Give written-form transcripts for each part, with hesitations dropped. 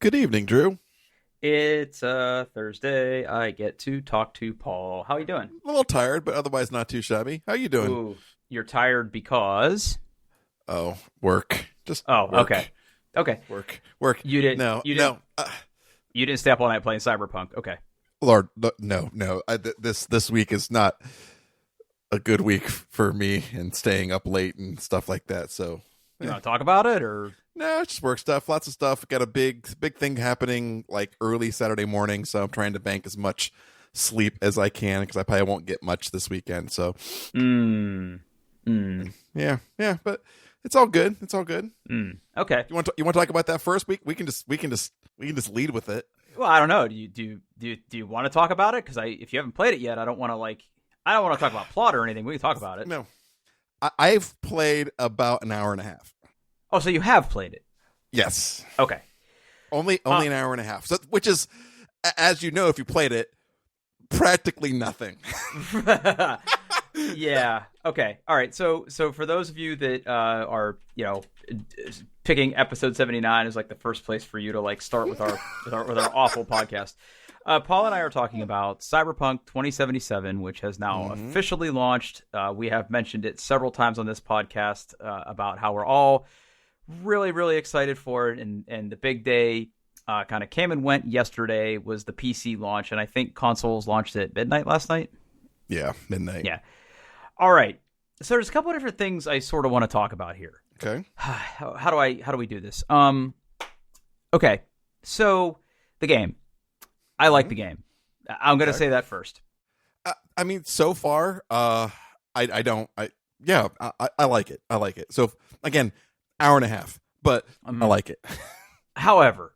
Good evening, Drew. It's Thursday. I get to talk to Paul. How you doing? A little tired, but otherwise not too shabby. How you doing? Ooh, you're tired because. Oh, work. Just Oh, work. okay, okay. Work. You didn't. No, You didn't. no. You didn't stay up all night playing Cyberpunk. Okay. Lord, no. This week is not a good week for me and staying up late and stuff like that. So, You want to talk about it or? no, it's just work stuff. Lots of stuff. Got a big thing happening like early Saturday morning. So I'm trying to bank as much sleep as I can because I probably won't get much this weekend. So, Mm. yeah. But it's all good. It's all good. Okay. You want to talk about that first? We can just lead with it. Well, I don't know. Do you want to talk about it? Because if you haven't played it yet, I don't want to talk about plot or anything. We can talk about it. No, I've played about an hour and a half. Oh, so you have played it? Yes, Okay. only an hour and a half. So, which is, as you know, if you played it, practically nothing. Yeah. Okay. All right. So for those of you that are picking episode 79 as like the first place for you to like start with our awful podcast, Paul and I are talking about Cyberpunk 2077, which has now officially launched. We have mentioned it several times on this podcast about how we're all really, really excited for it, and the big day kind of came and went yesterday was the PC launch, and I think consoles launched at midnight last night. Yeah, midnight. Yeah. All right. So there's a couple of different things I sort of want to talk about here. Okay. How do we do this? Okay. So the game. I like the game. I'm going to say that first. I mean, so far, I like it. I like it. So again, hour and a half, but I like it. However,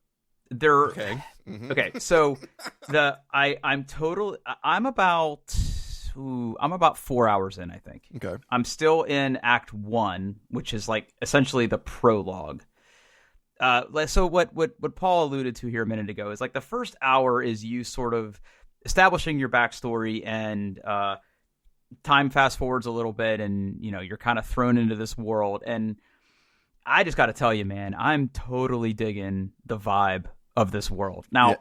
Okay. Okay. So I'm about 4 hours in, I think. Okay. I'm still in Act 1, which is like essentially the prologue. So what Paul alluded to here a minute ago is like the first hour is you sort of establishing your backstory, and time fast forwards a little bit, and you're kind of thrown into this world. And I just got to tell you, man, I'm totally digging the vibe of this world. Now, yeah,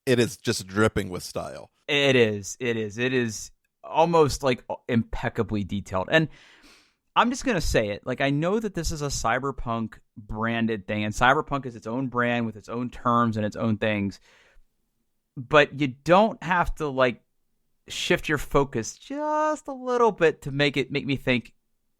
it is just dripping with style. It is almost like impeccably detailed. And I'm just going to say it. Like, I know that this is a Cyberpunk branded thing, and Cyberpunk is its own brand with its own terms and its own things. But you don't have to like shift your focus just a little bit to make me think,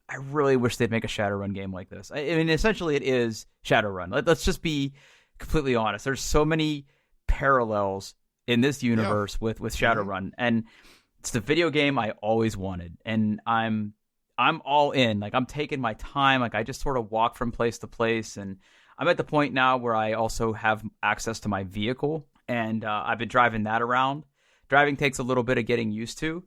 I really wish they'd make a Shadowrun game like this. I mean, essentially it is Shadowrun. Let's just be completely honest. There's so many parallels in this universe with Shadowrun, and it's the video game I always wanted, and I'm all in. Like, I'm taking my time. Like, I just sort of walk from place to place, and I'm at the point now where I also have access to my vehicle, and I've been driving that around. Driving takes a little bit of getting used to,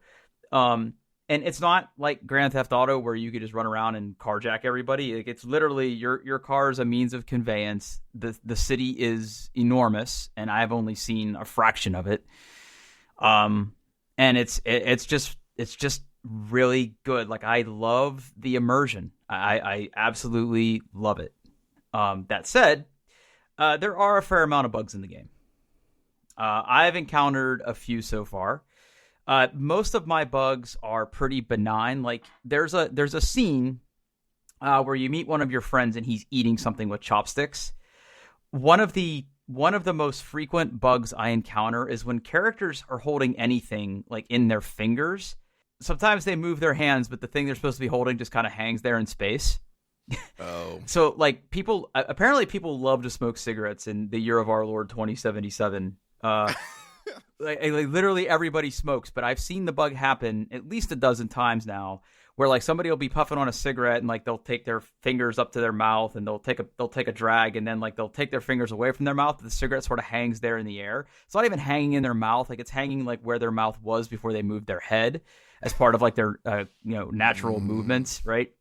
and it's not like Grand Theft Auto where you could just run around and carjack everybody. Like, it's literally your car is a means of conveyance. The city is enormous, and I've only seen a fraction of it. And it's just really good. Like, I love the immersion. I absolutely love it. That said, there are a fair amount of bugs in the game. I've encountered a few so far. Most of my bugs are pretty benign. Like, there's a scene where you meet one of your friends and he's eating something with chopsticks. One of the most frequent bugs I encounter is when characters are holding anything like in their fingers. Sometimes they move their hands, but the thing they're supposed to be holding just kind of hangs there in space. Oh. So like apparently people love to smoke cigarettes in the year of our Lord 2077. Like literally everybody smokes, but I've seen the bug happen at least a dozen times now, where like somebody will be puffing on a cigarette and like they'll take their fingers up to their mouth and they'll take a drag, and then like they'll take their fingers away from their mouth, but the cigarette sort of hangs there in the air. It's not even hanging in their mouth, like it's hanging like where their mouth was before they moved their head as part of like their natural movements, right?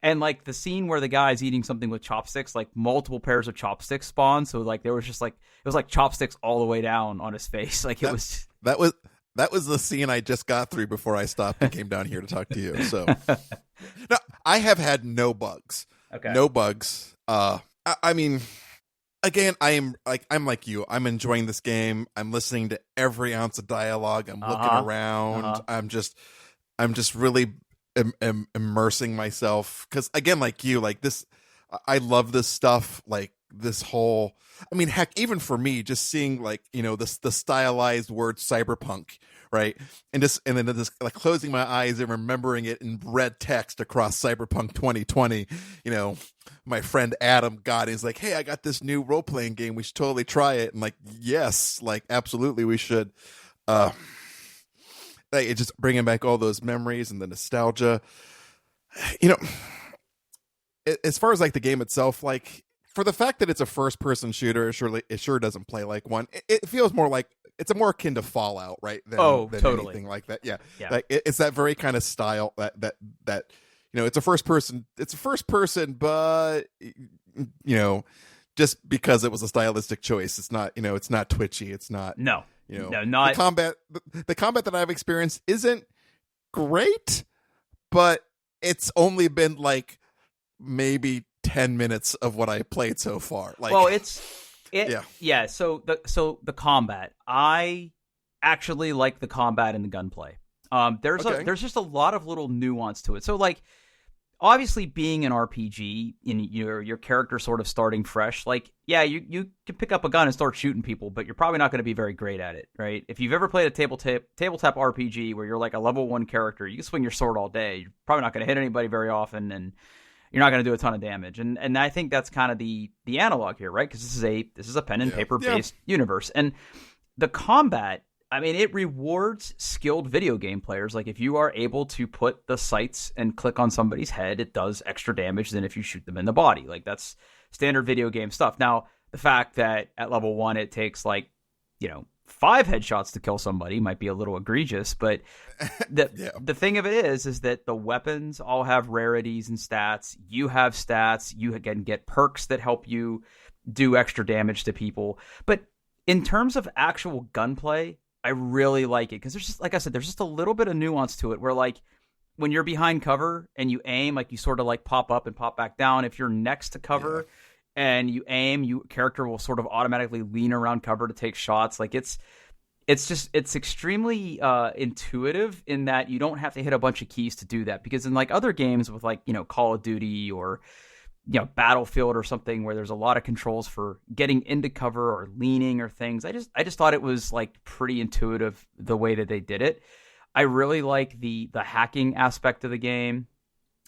And like the scene where the guy's eating something with chopsticks, like multiple pairs of chopsticks spawn. So like there was just like, it was like chopsticks all the way down on his face. Like it was. That was the scene I just got through before I stopped and came down here to talk to you. So no, I have had no bugs. Okay. No bugs. I mean, again, I'm like you. I'm enjoying this game. I'm listening to every ounce of dialogue. I'm looking around. I'm just really immersing myself because again, like you, like this, I love this stuff. Like this whole, I mean, heck, even for me, just seeing like the stylized word cyberpunk, right, and then just like closing my eyes and remembering it in red text across Cyberpunk 2020. My friend Adam got it. He's like, hey, I got this new role playing game. We should totally try it. And like, yes, like absolutely, we should. Like, it's just bringing back all those memories and the nostalgia. As far as like the game itself, like for the fact that it's a first person shooter, it sure doesn't play like one. It feels more like it's a more akin to Fallout, right? Than Totally. Anything like that. Yeah. Yeah. Like it's that very kind of style that it's a first person, but just because it was a stylistic choice, it's not twitchy. It's not, no, not the combat that I've experienced isn't great, but it's only been like maybe 10 minutes of what I played so far. Like, well, yeah. So the combat, I actually like the combat and the gunplay. There's just a lot of little nuance to it. So like, obviously being an RPG and your character sort of starting fresh, like, yeah, you can pick up a gun and start shooting people, but you're probably not going to be very great at it, right? If you've ever played a tabletop RPG where you're like a level 1 character, you can swing your sword all day. You're probably not going to hit anybody very often, and you're not going to do a ton of damage. And I think that's kind of the analog here, right? Because this is a pen and paper based universe, and the combat, I mean, it rewards skilled video game players. Like, if you are able to put the sights and click on somebody's head, it does extra damage than if you shoot them in the body. Like, that's standard video game stuff. Now, the fact that at level 1 it takes 5 headshots to kill somebody might be a little egregious, but the thing of it is that the weapons all have rarities and stats. You have stats. You can get perks that help you do extra damage to people. But in terms of actual gunplay, I really like it because there's just, like I said, there's just a little bit of nuance to it where, like, when you're behind cover and you aim, like, you sort of like pop up and pop back down. If you're next to cover and you aim, your character will sort of automatically lean around cover to take shots. Like, it's extremely intuitive in that you don't have to hit a bunch of keys to do that, because in like other games with like, Call of Duty or Battlefield or something where there's a lot of controls for getting into cover or leaning or things, I just thought it was like pretty intuitive the way that they did it. I really like the hacking aspect of the game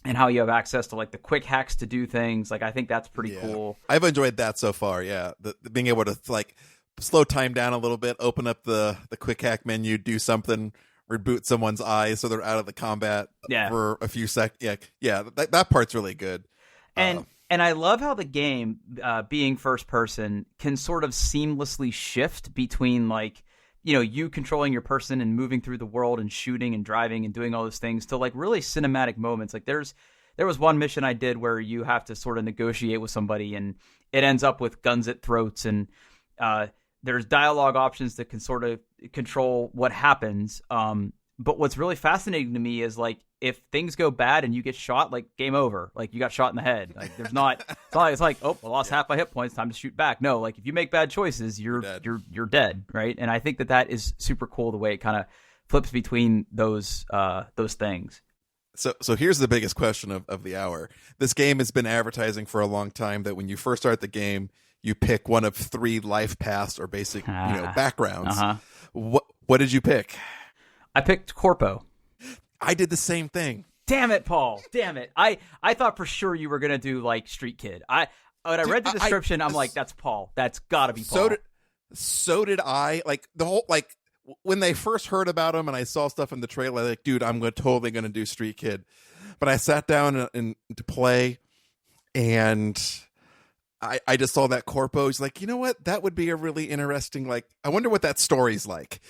and how you have access to like the quick hacks to do things. Like, I think that's pretty cool. I've enjoyed that so far. Yeah, the being able to like slow time down a little bit, open up the quick hack menu, do something, reboot someone's eyes so they're out of the combat for a few seconds. Yeah, that part's really good. And I love how the game, being first person, can sort of seamlessly shift between like, you controlling your person and moving through the world and shooting and driving and doing all those things to like really cinematic moments. Like there was one mission I did where you have to sort of negotiate with somebody and it ends up with guns at throats, and there's dialogue options that can sort of control what happens. But what's really fascinating to me is like, if things go bad and you get shot, like, game over. Like, you got shot in the head. Like, there's not. It's like, oh, I lost half my hit points. Time to shoot back. No, like, if you make bad choices, you're dead, right? And I think that is super cool the way it kind of flips between those things. So here's the biggest question of the hour. This game has been advertising for a long time that when you first start the game, you pick one of 3 life paths or basic backgrounds. What did you pick? I picked Corpo. I did the same thing. Damn it, Paul. Damn it. I thought for sure you were going to do like Street Kid. When I read the description, I'm like, that's Paul. That's got to be Paul. So did I. Like, the whole, like, when they first heard about him and I saw stuff in the trailer, like, dude, I'm totally going to do Street Kid. But I sat down to play, and I just saw that Corpo. He's like, you know what? That would be a really interesting, like, I wonder what that story's like.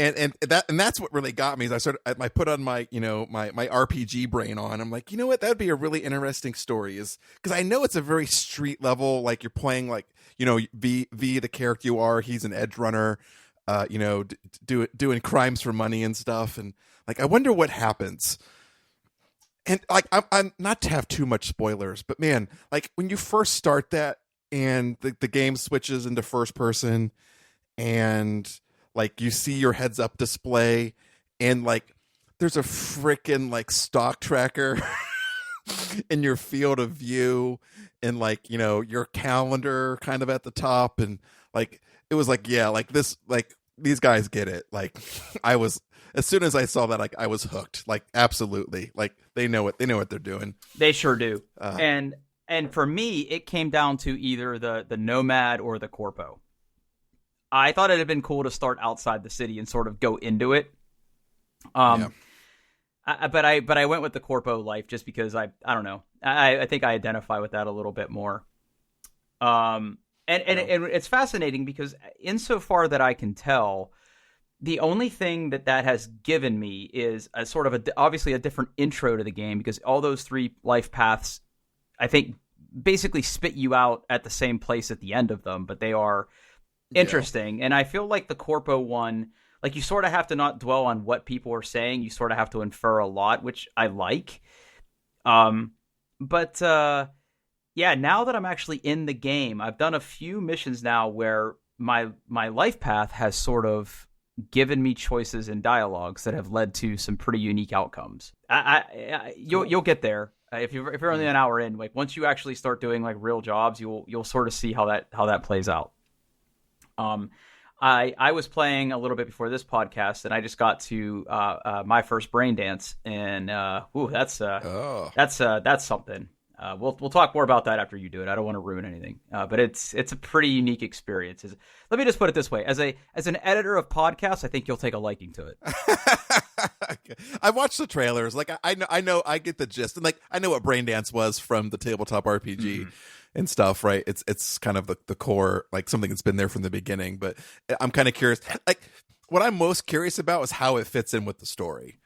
And that's what really got me. Is I put on my my RPG brain on. I'm like, you know what, that'd be a really interesting story. Is because I know it's a very street level. Like, you're playing like V the character you are. He's an edge runner, doing crimes for money and stuff. And like, I wonder what happens. And like, I'm not to have too much spoilers, but man, like when you first start that, and the game switches into first person, and like you see your heads up display, and like there's a freaking like stock tracker in your field of view, and like, you know, your calendar kind of at the top, and like it was like, yeah, like this, like these guys get it. Like I was, as soon as I saw that, like I was hooked. Like absolutely, like they know what they're doing. They sure do. And for me, it came down to either the Nomad or the Corpo. I thought it'd have been cool to start outside the city and sort of go into it. But I went with the Corpo life just because I don't know. I think I identify with that a little bit more. And it's fascinating because insofar that I can tell, the only thing that has given me is a sort of obviously a different intro to the game, because all those 3 life paths, I think, basically spit you out at the same place at the end of them, but they are interesting. And I feel like the Corpo one, like you sort of have to not dwell on what people are saying. You sort of have to infer a lot, which I like. But now that I'm actually in the game, I've done a few missions now where my life path has sort of given me choices and dialogues that have led to some pretty unique outcomes. You'll get there. If you're only an hour in, like once you actually start doing like real jobs, you'll sort of see how that plays out. I was playing a little bit before this podcast, and I just got to my first brain dance, and that's something. We'll talk more about that after you do it. I don't want to ruin anything, but it's a pretty unique experience. Let me just put it this way: as an editor of podcasts, I think you'll take a liking to it. I watched the trailers. Like I know I get the gist, and like I know what brain dance was from the tabletop RPG and stuff. Right? It's kind of the core, like something that's been there from the beginning. But I'm kind of curious. Like what I'm most curious about is how it fits in with the story.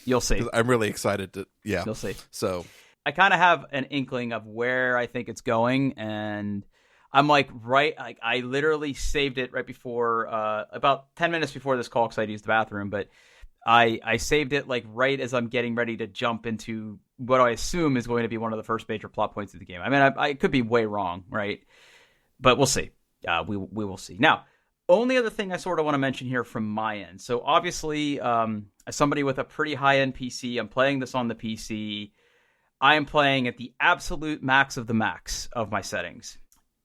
You'll see. I'm really excited to. Yeah, you'll see. So I kind of have an inkling of where I think it's going, and I'm like, I literally saved it right before, about 10 minutes before this call, because I used the bathroom, but I saved it like right as I'm getting ready to jump into what I assume is going to be one of the first major plot points of the game. I mean, I could be way wrong, right? But we'll see. We will see. Now, only other thing I sort of want to mention here from my end. So obviously, as somebody with a pretty high-end PC, I'm playing this on the PC. I am playing at the absolute max of the max of my settings,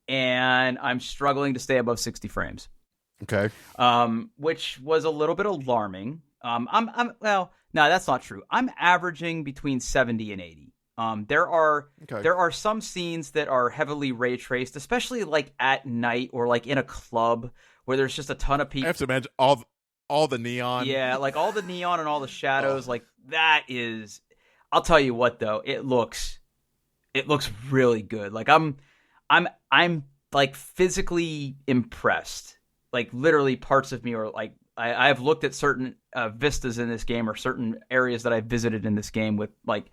and I'm struggling to stay above 60 frames. Okay. Which was a little bit alarming. No, that's not true. I'm averaging between 70 and 80. There are some scenes that are heavily ray traced, especially like at night or like in a club where there's just a ton of people. I have to imagine all the neon. Yeah, like all the neon and all the shadows. Like that is. I'll tell you what though, it looks really good. Like I'm like physically impressed. Like literally parts of me are like, I've looked at certain vistas in this game or certain areas that I've visited in this game with like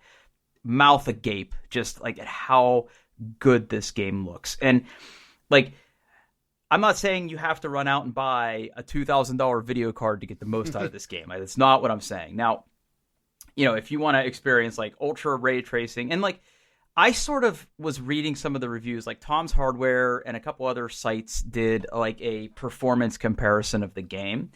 mouth agape, just like at how good this game looks. And like, I'm not saying you have to run out and buy a $2,000 video card to get the most out of this game. That's not what I'm saying. Now, you know, if you want to experience like ultra ray tracing, and like I sort of was reading some of the reviews, like Tom's Hardware and a couple other sites did like a performance comparison of the game.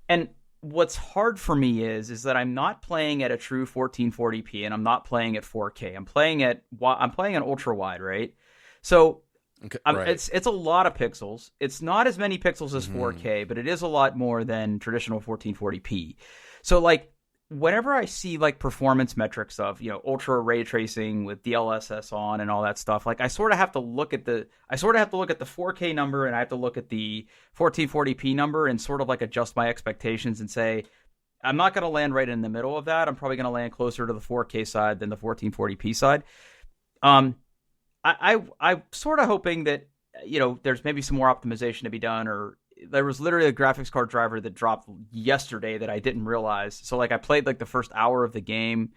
And what's hard for me is that I'm not playing at a true 1440p and I'm not playing at 4K. I'm playing on ultra wide, right? So okay, right. It's a lot of pixels. It's not as many pixels as 4K, but it is a lot more than traditional 1440p. So like, whenever I see like performance metrics of, you know, ultra ray tracing with DLSS on and all that stuff, like I sort of have to look at the 4K number and I have to look at the 1440p number and sort of like adjust my expectations and say, I'm not going to land right in the middle of that. I'm probably going to land closer to the 4K side than the 1440p side. I'm sort of hoping that, you know, there's maybe some more optimization to be done, or there was literally a graphics card driver that dropped yesterday that I didn't realize. So like I played like the first hour of the game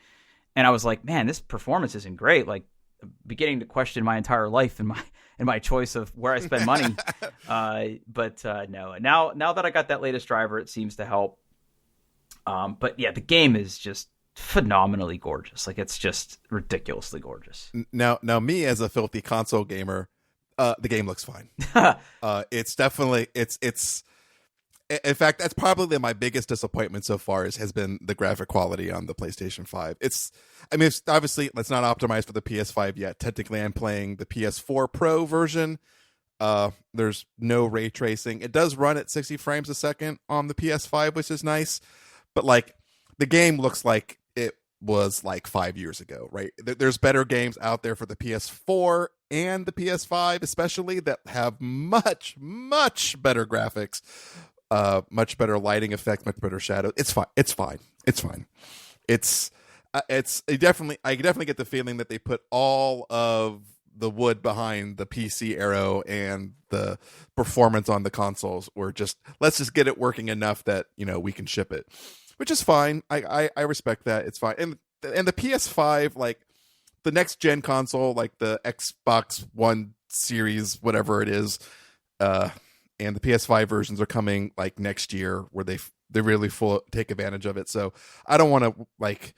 and I was like, man, this performance isn't great. Like beginning to question my entire life and my choice of where I spend money. But no, now that I got that latest driver, it seems to help. But yeah, the game is just phenomenally gorgeous. Like it's just ridiculously gorgeous. Now me as a filthy console gamer, The game looks fine. It's definitely it's. In fact, that's probably my biggest disappointment so far has been the graphic quality on the PlayStation 5. It's obviously it's not optimized for the PS5 yet. Technically, I'm playing the PS4 Pro version. There's no ray tracing. It does run at 60 frames a second on the PS5, which is nice. But like the game looks like it was like 5 years ago, right? There's better games out there for the PS4 and the PS5, especially that have much, much better graphics. Much better lighting effects, much better shadow. It's fine. It's fine. It's fine. I definitely get the feeling that they put all of the wood behind the PC Aero and the performance on the consoles, or let's just get it working enough that we can ship it, which is fine. I respect that. It's fine. And the PS5, like the next gen console, like the Xbox One Series, whatever it is, and the PS5 versions are coming like next year, where they really take advantage of it. So I don't want to like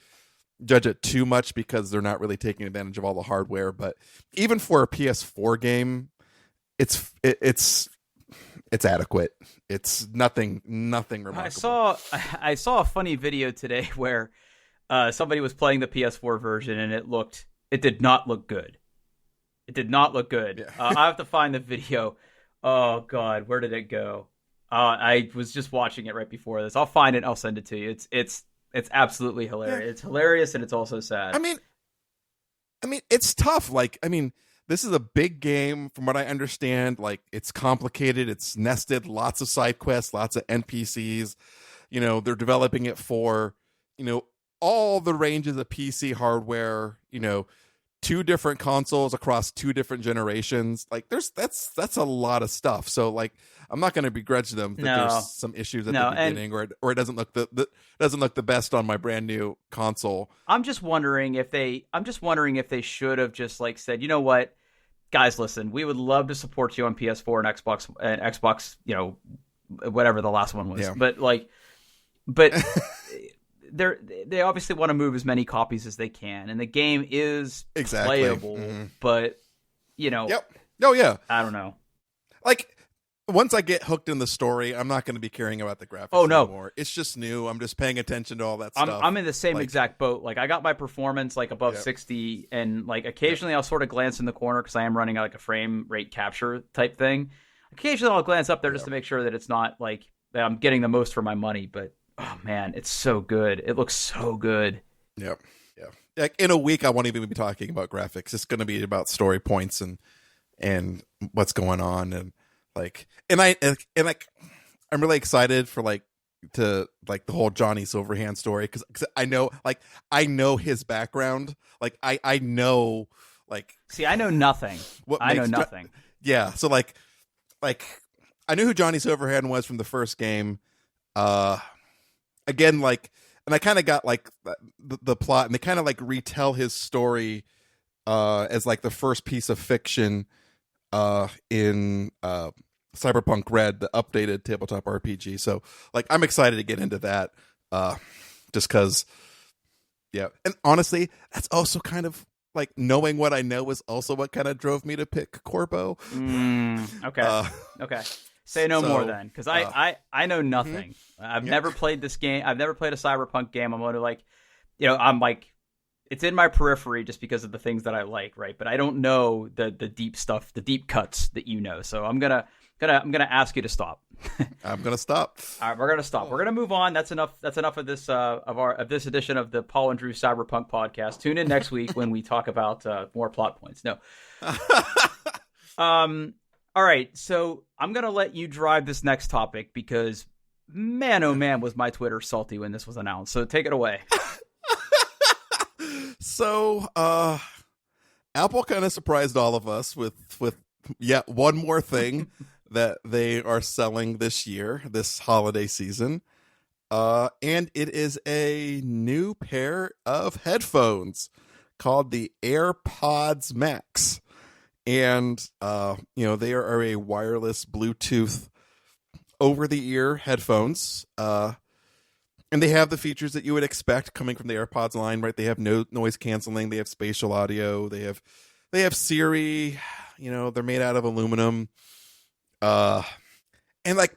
judge it too much because they're not really taking advantage of all the hardware. But even for a PS4 game, it's adequate. It's nothing remarkable. I saw a funny video today where somebody was playing the PS4 version and it did not look good. It did not look good. Yeah. I have to find the video. Oh God, where did it go? I was just watching it right before this. I'll find it. I'll send it to you. It's absolutely hilarious. Yeah. It's hilarious and it's also sad. I mean, it's tough. Like, this is a big game, from what I understand. Like, it's complicated. It's nested. Lots of side quests. Lots of NPCs. They're developing it for all the ranges of PC hardware. 2 different consoles across 2 different generations. Like that's a lot of stuff. So like I'm not going to begrudge them that there's some issues at the beginning, or it doesn't look the best on my brand new console. I'm just wondering if they should have just like said, you know what, guys, listen, we would love to support you on PS4 and Xbox, whatever the last one was. Yeah. But they obviously want to move as many copies as they can, and the game is playable. Mm-hmm. But yep. Oh yeah. I don't know. Like once I get hooked in the story, I'm not going to be caring about the graphics anymore. It's just new. I'm just paying attention to all that stuff. I'm in the same exact boat. Like I got my performance like above 60, and like occasionally I'll sort of glance in the corner because I am running like a frame rate capture type thing. Occasionally I'll glance up there just to make sure that it's not like that I'm getting the most for my money, but. Oh man, it's so good. It looks so good. Yep. Yeah. Like in a week I won't even be talking about graphics. It's going to be about story points and what's going on, and I'm really excited for the whole Johnny Silverhand story cuz I know his background. Like I know See, I know nothing. I know nothing. Yeah, so like I knew who Johnny Silverhand was from the first game. Again, and I kind of got the plot, and they kind of retell his story as the first piece of fiction in Cyberpunk Red, the updated tabletop RPG. So I'm excited to get into that just because, yeah. And honestly, that's also kind of knowing what I know is also what kind of drove me to pick Corbo. Okay. Okay. Say no more then, because I know nothing. I've never played this game. I've never played a Cyberpunk game. I'm only I'm it's in my periphery just because of the things that I like, right? But I don't know the deep stuff, the deep cuts that you know. So I'm gonna ask you to stop. I'm gonna stop. All right, we're gonna stop. We're gonna move on. That's enough. That's enough of this of this edition of the Paul and Drew Cyberpunk podcast. Tune in next week when we talk about more plot points. No. All right, so I'm going to let you drive this next topic because, man, oh man, was my Twitter salty when this was announced. So take it away. So, Apple kind of surprised all of us with yet one more thing that they are selling this year, this holiday season. And it is a new pair of headphones called the AirPods Max. And, they are a wireless Bluetooth over-the-ear headphones. And they have the features that you would expect coming from the AirPods line, right? They have no noise canceling. They have spatial audio. They have Siri. they're made out of aluminum. And like,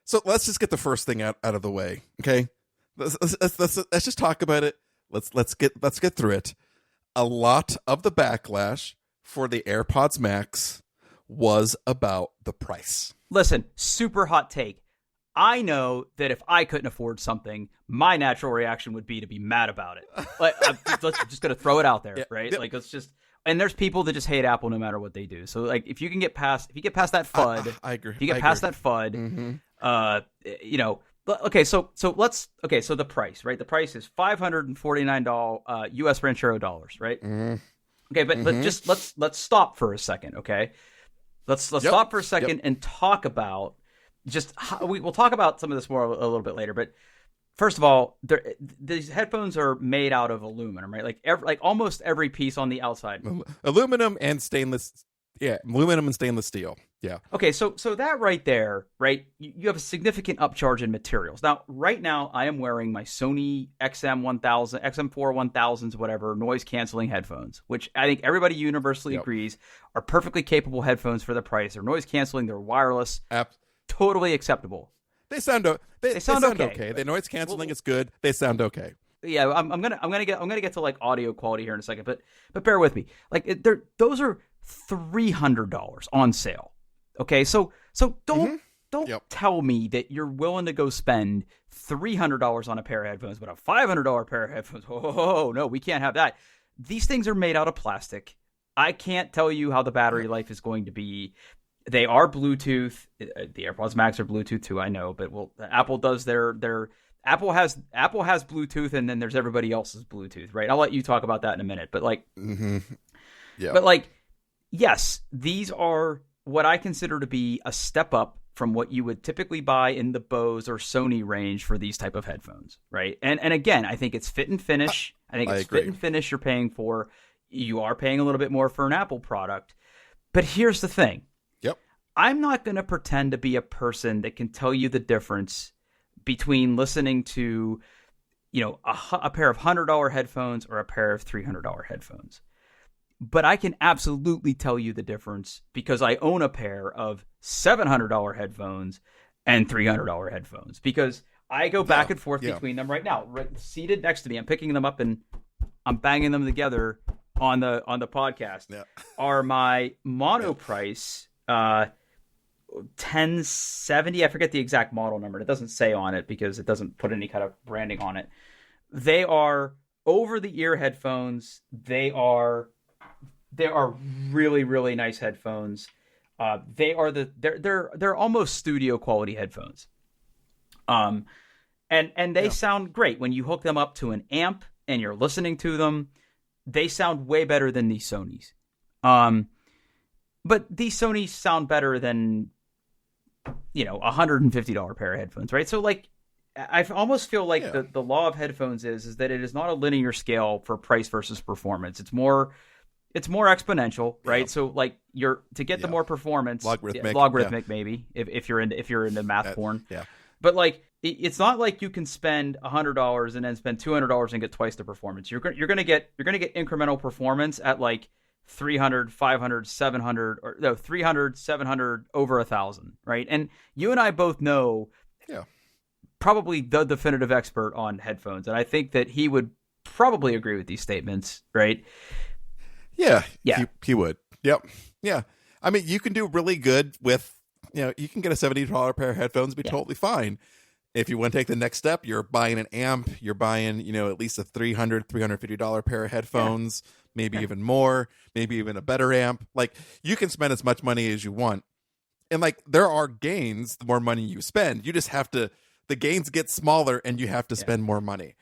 so let's just get the first thing out of the way, okay? Let's just talk about it. Let's get through it. A lot of the backlash for the AirPods Max was about the price. Listen, super hot take. I know that if I couldn't afford something, my natural reaction would be to be mad about it. Like, I'm just going to throw it out there, right? Like, let's just. And there's people that just hate Apple no matter what they do. So, like, if you get past that FUD, I agree. If you get past that FUD, okay. So the price, right? The price is $549 US Ranchero dollars, right? Mm-hmm. Okay, but just let's stop for a second, okay? Let's stop for a second and talk about we'll talk about some of this more a little bit later, but first of all, these headphones are made out of aluminum, right? Like almost every piece on the outside, aluminum and stainless. Yeah, aluminum and stainless steel. Yeah. Okay, so that right there, right? You have a significant upcharge in materials. Right now, I am wearing my Sony XM4 1000s, whatever, noise canceling headphones, which I think everybody universally agrees are perfectly capable headphones for the price. They're noise canceling. They're wireless. Totally acceptable. They sound okay. The noise canceling is good. They sound okay. Yeah, I'm gonna get to like audio quality here in a second, but bear with me. Like those are $300 on sale. Okay, so don't tell me that you're willing to go spend $300 on a pair of headphones, but a $500 pair of headphones. Oh no, we can't have that. These things are made out of plastic. I can't tell you how the battery life is going to be. They are Bluetooth. The AirPods Max are Bluetooth too, I know, but Apple does their Apple has Bluetooth, and then there's everybody else's Bluetooth, right? I'll let you talk about that in a minute, but like, but like, yes, these are what I consider to be a step up from what you would typically buy in the Bose or Sony range for these type of headphones, right? And again, I think it's fit and finish. I think it's fit and finish you're paying for. You are paying a little bit more for an Apple product, but here's the thing. I'm not going to pretend to be a person that can tell you the difference between listening to, a pair of $100 headphones or a pair of $300 headphones. But I can absolutely tell you the difference because I own a pair of $700 headphones and $300 headphones because I go back and forth between them right now. Seated next to me, I'm picking them up and I'm banging them together on the podcast. Are my Monoprice 1070, I forget the exact model number. It doesn't say on it because it doesn't put any kind of branding on it. They are over-the-ear headphones. They are really, really nice headphones. They're almost studio quality headphones. And they sound great when you hook them up to an amp and you're listening to them. They sound way better than these Sonys. But these Sonys sound better than, $150 pair of headphones, right? So like, I almost feel like the law of headphones is that it is not a linear scale for price versus performance. It's more exponential, right? So like to get the more performance, logarithmic maybe if you're into math porn. Yeah. But like it's not like you can spend $100 and then spend $200 and get twice the performance. You're gonna get incremental performance at like 300, 500, 700, or no, 300, 700, over 1,000, right? And you and I both know, probably the definitive expert on headphones, and I think that he would probably agree with these statements, right? Yeah. He would. Yep. Yeah. I mean, you can do really good with, you can get a $70 pair of headphones and be totally fine. If you want to take the next step, you're buying an amp, you're buying, at least a $350 pair of headphones, maybe even more, maybe even a better amp. Like, you can spend as much money as you want. And like, there are gains the more money you spend. You just have to, the gains get smaller and you have to spend more money.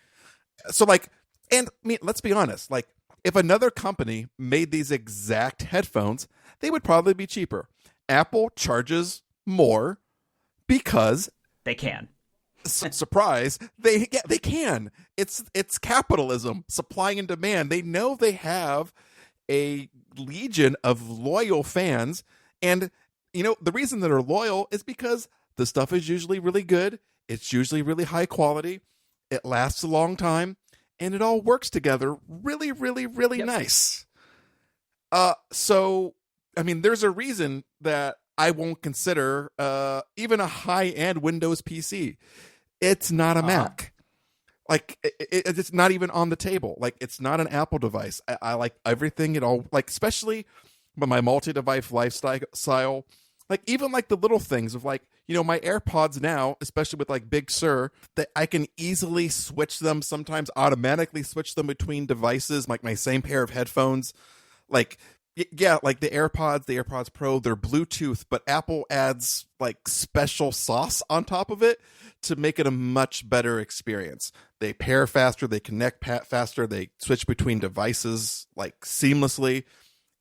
So like, and I mean, let's be honest, like, if another company made these exact headphones, they would probably be cheaper. Apple charges more because they can. Surprise, they can. It's capitalism, supply and demand. They know they have a legion of loyal fans, and the reason that are loyal is because the stuff is usually really good. It's usually really high quality. It lasts a long time. And it all works together really, really, really nice. So I mean, there's a reason that I won't consider even a high-end Windows PC. It's not a Mac. Like it's not even on the table. Like it's not an Apple device. I like everything. It all like, especially with my multi-device lifestyle. Like even like the little things of like, you know, my AirPods now, especially with like Big Sur, that I can easily switch them. Sometimes automatically switch them between devices. Like my same pair of headphones. Like yeah, like the AirPods Pro, they're Bluetooth, but Apple adds like special sauce on top of it to make it a much better experience. They pair faster, they connect faster, they switch between devices like seamlessly.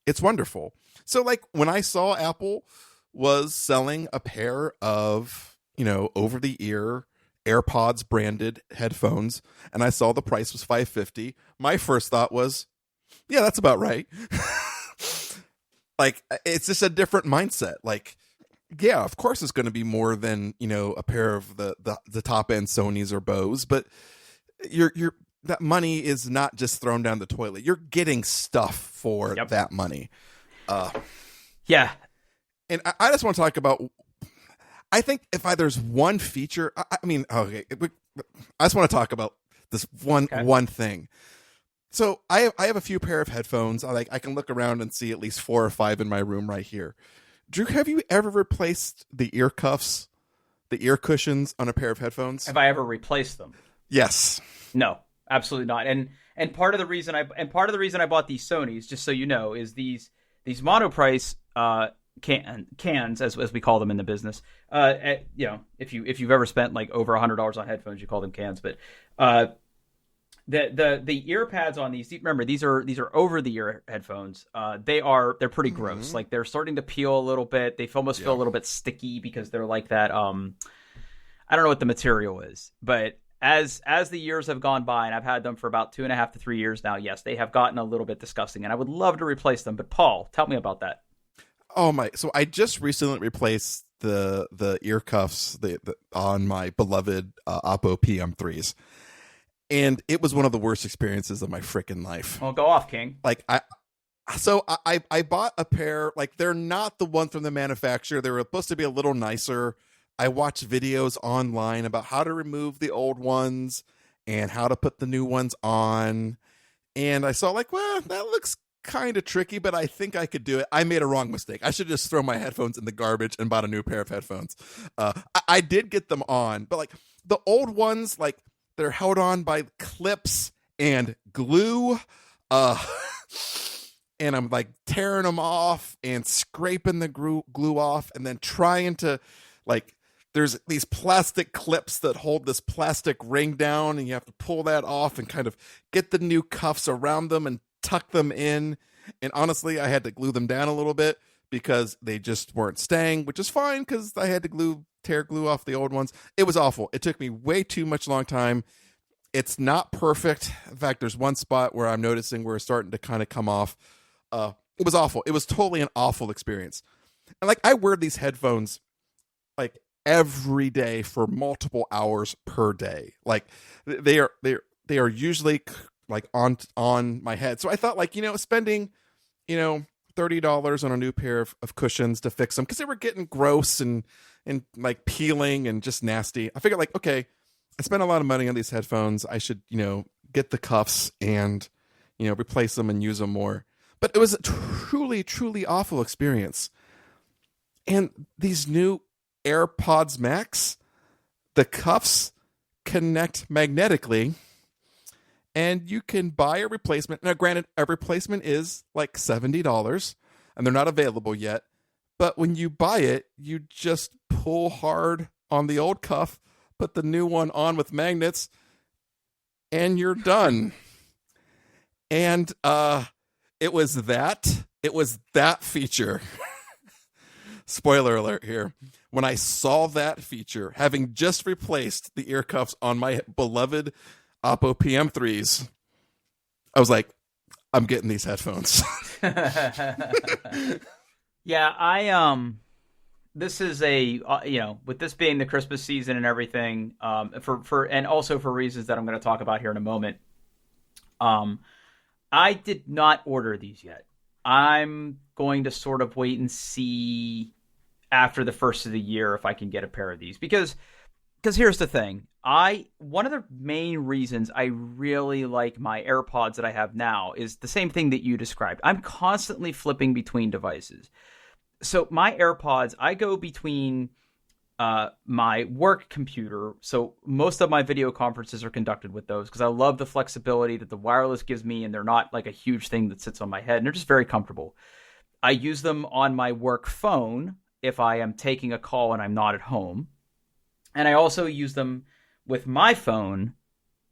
It's wonderful. So like when I saw Apple was selling a pair of, you know, over the ear AirPods branded headphones and I saw the price was $550, my first thought was, yeah, that's about right. Like it's just a different mindset. Like, yeah, of course it's going to be more than, you know, a pair of the top end Sonys or Bose, but you're that money is not just thrown down the toilet. You're getting stuff for that money. Yeah. And I just want to talk about, I think if there's one feature, I mean, okay, I just want to talk about this one thing. So I have a few pair of headphones. I can look around and see at least 4 or 5 in my room right here. Drew, have you ever replaced the ear cuffs, the ear cushions on a pair of headphones? Have I ever replaced them? Yes. No, absolutely not. And part of the reason I bought these Sonys, just so you know, is these monoprice cans, as we call them in the business. You know, if you've ever spent like over $100 on headphones, you call them cans. But the ear pads on these, remember, these are over the ear headphones. They're pretty gross. Mm-hmm. Like they're starting to peel a little bit. They almost feel a little bit sticky because they're like that. I don't know what the material is, but as the years have gone by, and I've had them for about 2.5 to 3 years now, yes, they have gotten a little bit disgusting, and I would love to replace them. But Paul, tell me about that. Oh my! So I just recently replaced the ear cuffs on my beloved Oppo PM3s. And it was one of the worst experiences of my freaking life. Well, go off, King. Like I bought a pair. Like they're not the one from the manufacturer. They were supposed to be a little nicer. I watched videos online about how to remove the old ones and how to put the new ones on. And I saw like, well, that looks kind of tricky, but I think I could do it. I made a wrong mistake. I should just throw my headphones in the garbage and bought a new pair of headphones. I did get them on, but like the old ones, like, they're held on by clips and glue. And I'm like tearing them off and scraping the glue off and then trying to like, there's these plastic clips that hold this plastic ring down and you have to pull that off and kind of get the new cuffs around them and tuck them in. And honestly, I had to glue them down a little bit because they just weren't staying, which is fine because I had to tear glue off the old ones. It was awful. It took me way too much long time. It's not perfect. In fact, there's one spot where I'm noticing where it's starting to kind of come off. It was awful. It was totally an awful experience. And like I wear these headphones like every day for multiple hours per day. Like they are usually like on my head. So I thought like, you know, spending, you know, $30 on a new pair of cushions to fix them because they were getting gross and like peeling and just nasty. I figured like, okay, I spent a lot of money on these headphones. I should, you know, get the cuffs and, you know, replace them and use them more. But it was a truly, truly awful experience. And these new AirPods Max, the cuffs connect magnetically and you can buy a replacement. Now, granted, a replacement is like $70 and they're not available yet. But when you buy it, you just pull hard on the old cuff, put the new one on with magnets, and you're done. And it was that feature. Spoiler alert here. When I saw that feature, having just replaced the ear cuffs on my beloved Oppo PM3s, I was like, I'm getting these headphones. Yeah, this is you know, with this being the Christmas season and everything, for and also for reasons that I'm going to talk about here in a moment. I did not order these yet. I'm going to sort of wait and see after the first of the year if I can get a pair of these, because here's the thing. One of the main reasons I really like my AirPods that I have now is the same thing that you described. I'm constantly flipping between devices. So my AirPods, I go between my work computer. So most of my video conferences are conducted with those because I love the flexibility that the wireless gives me, and they're not like a huge thing that sits on my head, and they're just very comfortable. I use them on my work phone if I am taking a call and I'm not at home. And I also use them with my phone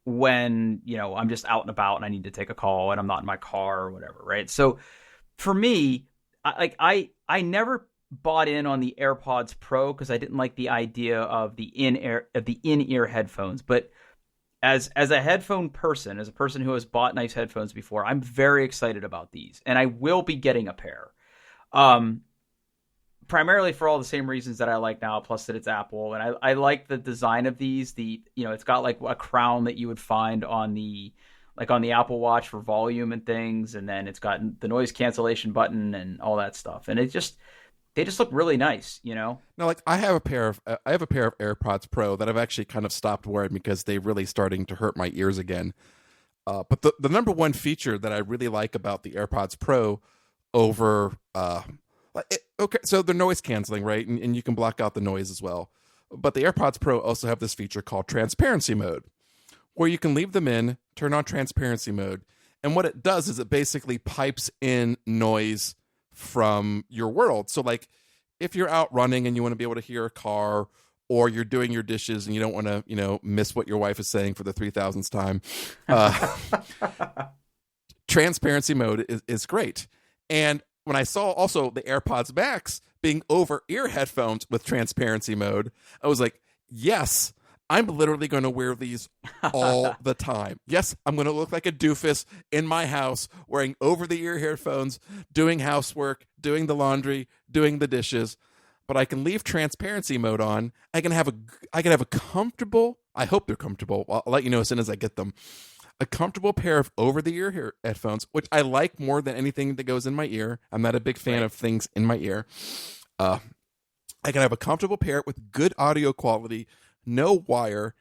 when, I'm just out and about and I need to take a call and I'm not in my car or whatever, right? So for me, I never bought in on the AirPods Pro because I didn't like the idea of the in-ear headphones. But as a headphone person, as a person who has bought nice headphones before, I'm very excited about these, and I will be getting a pair. Primarily for all the same reasons that I like now, plus that it's Apple, and I like the design of these. It's got like a crown that you would find on the Apple Watch for volume and things, and then it's got the noise cancellation button and all that stuff, and they just look really nice, No, like I have a pair of AirPods Pro that I've actually kind of stopped wearing because they're really starting to hurt my ears again. But the number one feature that I really like about the AirPods Pro over okay, so they're noise canceling, right? And you can block out the noise as well. But the AirPods Pro also have this feature called transparency mode, where you can leave them in, turn on transparency mode. And what it does is it basically pipes in noise from your world. So like if you're out running and you want to be able to hear a car, or you're doing your dishes and you don't want to, miss what your wife is saying for the 3,000th time, transparency mode is great. And when I saw also the AirPods Max being over-ear headphones with transparency mode, I was like, yes, I'm literally going to wear these all the time. Yes, I'm going to look like a doofus in my house wearing over-the-ear headphones, doing housework, doing the laundry, doing the dishes. But I can leave transparency mode on. I can have a comfortable, I hope they're comfortable. I'll let you know as soon as I get them. A comfortable pair of over-the-ear headphones, which I like more than anything that goes in my ear. I'm not a big fan of things in my ear. I can have a comfortable pair with good audio quality, no wire,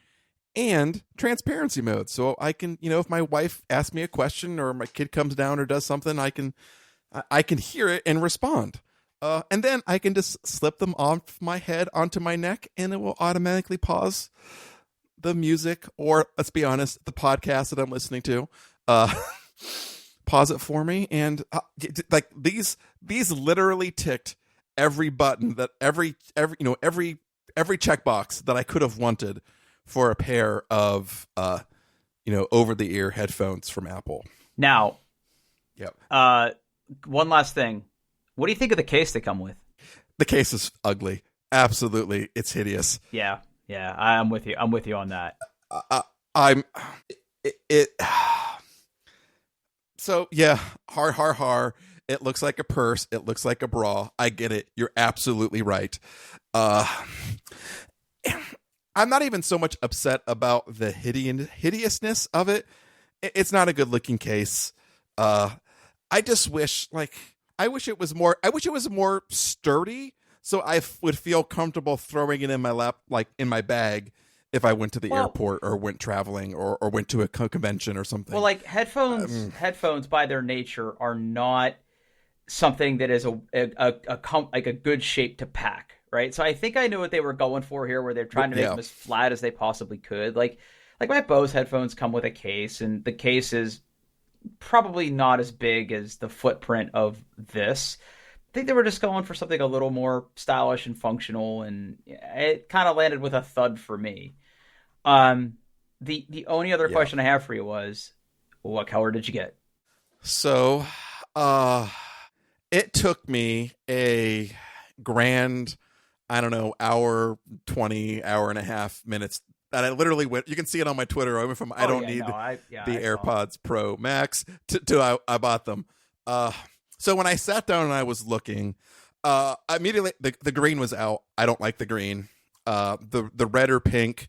and transparency mode. So I can, if my wife asks me a question or my kid comes down or does something, I can hear it and respond. And then I can just slip them off my head onto my neck, and it will automatically pause the music, or let's be honest, the podcast that I'm listening to, pause it for me. And like these literally ticked every button that every checkbox that I could have wanted for a pair of over the ear headphones from Apple. Now, yep. One last thing. What do you think of the case they come with? The case is ugly. Absolutely, it's hideous. Yeah. Yeah, I'm with you. I'm with you on that. So yeah, har. It looks like a purse. It looks like a bra. I get it. You're absolutely right. I'm not even so much upset about the hideousness of it. It's not a good looking case. I just wish I wish it was more sturdy, so I would feel comfortable throwing it in my lap, like in my bag, if I went to the airport or went traveling or went to a convention or something. Well, like headphones by their nature are not something that is a good shape to pack, right? So I think I knew what they were going for here, where they're trying to make them as flat as they possibly could. Like my Bose headphones come with a case, and the case is probably not as big as the footprint of this. I think they were just going for something a little more stylish and functional, and it kind of landed with a thud for me. The only other question I have for you was, what color did you get? So, it took me a grand, I don't know, hour and a half minutes. And I literally went, you can see it on my Twitter. I went from, I don't need the AirPods Pro Max to I bought them. So when I sat down and I was looking, immediately the green was out. I don't like the green. The red or pink,